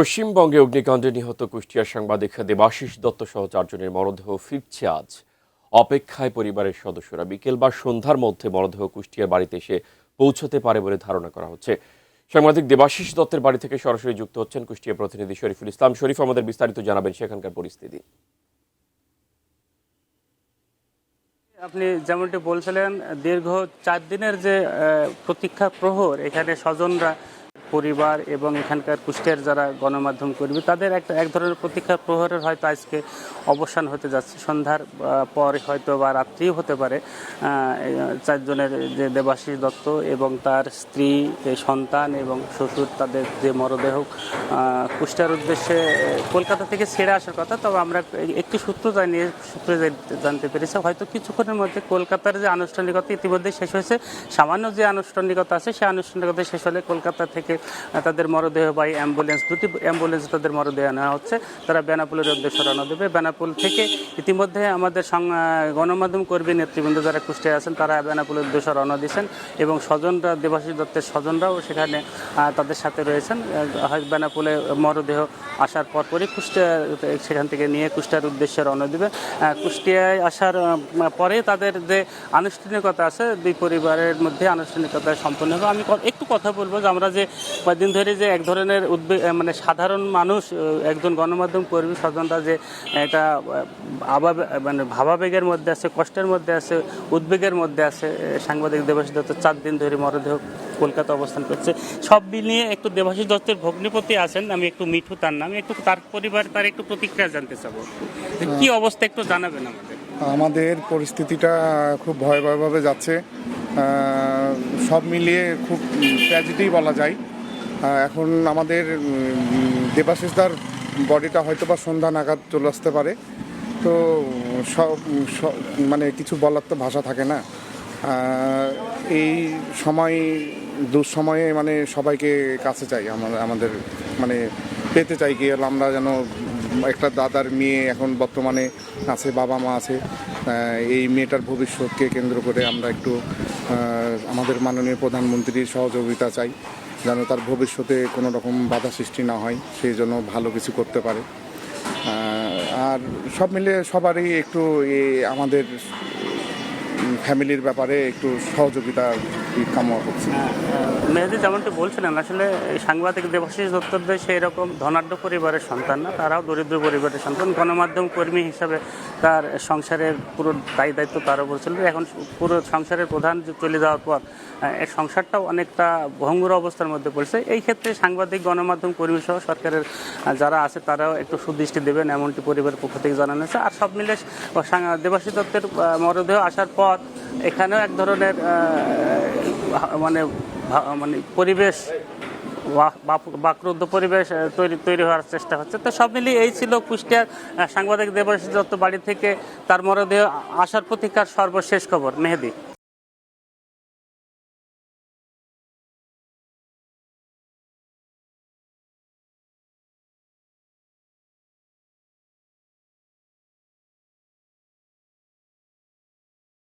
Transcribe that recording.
পশ্চিমবঙ্গে অগ্নিকাণ্ডে নিহত কুষ্টিয়ার সাংবাদিক দেবাশিস দত্ত সহ 4 জনের মরদেহ ফিরছে আজ। অপেক্ষায় পরিবারের সদস্যরা বিকেল বা সন্ধ্যার মধ্যে মরদেহ কুষ্টিয়ার বাড়িতে এসে পৌঁছতে পারে বলে ধারণা করা হচ্ছে। সাংবাদিক দেবাশিস দত্তের বাড়ি থেকে সরাসরি যুক্ত হচ্ছেন কুষ্টিয়া প্রতিনিধি শরীফুল ইসলাম। শরীফ, আমাদের বিস্তারিত জানাবেন সেখানকার পরিস্থিতি। আপনি যেমনটি বলছিলেন, দীর্ঘ 4 দিনের যে প্রতীক্ষা প্রহর, এখানে স্বজনরা, পরিবার এবং এখানকার কুষ্টিয়ার যারা গণমাধ্যম কর্মী, তাদের এক ধরনের প্রতীক্ষা প্রহরের হয়তো আজকে অবসান হতে যাচ্ছে। সন্ধ্যার পর হয়তো বা রাত্রিও হতে পারে। 4 জনের যে দেবাশিস দত্ত এবং তার স্ত্রী, সন্তান এবং শ্বশুর, তাদের যে মরদেহ কুষ্টিয়ার উদ্দেশ্যে কলকাতা থেকে ছেড়ে আসার কথা। তবে আমরা একটি সূত্রে জানতে পেরেছি হয়তো কিছুক্ষণের মধ্যে কলকাতার যে আনুষ্ঠানিকতা ইতিমধ্যে শেষ হয়েছে। সামান্য যে আনুষ্ঠানিকতা আছে সেই আনুষ্ঠানিকতা শেষ হলে কলকাতা থেকে তাদের মরদেহ বাই অ্যাম্বুলেন্স, 2টি অ্যাম্বুলেন্স তাদের মরদেহ নেওয়া হচ্ছে। তারা বেনাপোলের উদ্দেশ্যে রওনা দেবে। বেনাপোল থেকে ইতিমধ্যে আমাদের গণমাধ্যম কর্মী নেতৃবৃন্দ যারা কুষ্টিয়ায় আছেন তারা বেনাপোলের উদ্দেশ্যে রওনা দিয়েছেন এবং স্বজনরা, দেবাশিস দত্তের স্বজনরাও সেখানে তাদের সাথে রয়েছেন। বেনাপোলে মরদেহ আসার পরপরই সেখান থেকে নিয়ে কুষ্টিয়ার উদ্দেশ্যে রওনা দেবে। কুষ্টিয়ায় আসার পরে তাদের যে আনুষ্ঠানিকতা আছে, দুই পরিবারের মধ্যে আনুষ্ঠানিকতা সম্পন্ন হবে। আমি একটু কথা বলবো যে আমরা যে কয়েকদিন ধরে যে এক ধরনের মানে সাধারণ মানুষ, একজন গণমাধ্যম কর্মী স্বজনরা যে একটা ভাবাবেগের মধ্যে আছে, কষ্টের মধ্যে আছে, উদ্বেগের মধ্যে আছে। সাংবাদিক দেবাশিস দত্ত 4 দিন ধরে মরদেহ কলকাতা অবস্থান করছে। সব মিলিয়ে একটু দেবাশিস দত্তের ভগ্নিপতি আছেন, আমি একটু মিঠু, তার নামে একটু তার পরিবার, তার একটু প্রতিক্রিয়া জানতে চাবো। কি অবস্থা একটু জানাবেন আমাদের। আমাদের পরিস্থিতিটা খুব ভয়াবহভাবে যাচ্ছে। সব মিলিয়ে খুব ট্র্যাজেডি বলা যায়। এখন আমাদের দেবাশিসদার বডিটা হয়তো বা সন্ধ্যা নাগাদ চলে আসতে পারে। তো মানে কিছু বলার তো ভাষা থাকে না। এই সময়, দুঃসময়ে মানে সবাইকে কাছে চাই, আমাদের মানে পেতে চাই কি আমরা যেন একটা দাদার মেয়ে এখন বর্তমানে আছে, বাবা মা আছে। এই মেয়েটার ভবিষ্যৎকে কেন্দ্র করে আমরা একটু আমাদের মাননীয় প্রধানমন্ত্রীর সহযোগিতা চাই, যেন তার ভবিষ্যতে কোনো রকম বাধা সৃষ্টি না হয়, সেই জন্য ভালো কিছু করতে পারে। আর সব মিলে সবারই একটু আমাদের ফ্যামিলির ব্যাপারে একটু সহযোগিতা কামনা করছি। মেহেদি যেমনটি বলছিলেন, আসলে সাংবাদিক দেবাশিস দত্তদের সেই রকম ধনাঢ্য পরিবারের সন্তান না, তারাও দরিদ্র পরিবারের সন্তান। গণমাধ্যম কর্মী হিসাবে তার সংসারের পুরো দায়িত্ব তার উপর ছিল। এখন পুরো সংসারের প্রধান চলে যাওয়ার পর এই সংসারটাও অনেকটা ভঙ্গুর অবস্থার মধ্যে পড়ছে। এই ক্ষেত্রে সাংবাদিক, গণমাধ্যম কর্মী সহ সরকারের যারা আছে তারাও একটু সুদৃষ্টি দেবেন, এমনটি পরিবারের পক্ষ থেকে জানানো হয়েছে। আর সব মিলে দেবাশিস দত্তের মরদেহ আসার পর এখানেও এক ধরনের মানে পরিবেশ, বাকরুদ্ধ পরিবেশ তৈরি হওয়ার চেষ্টা হচ্ছে। তো সব মিলিয়ে এই ছিল কুষ্টিয়ার সাংবাদিক দেবাশিস দত্ত বাড়ি থেকে তার মরদেহ আসার প্রতীক্ষার সর্বশেষ খবর। মেহেদি।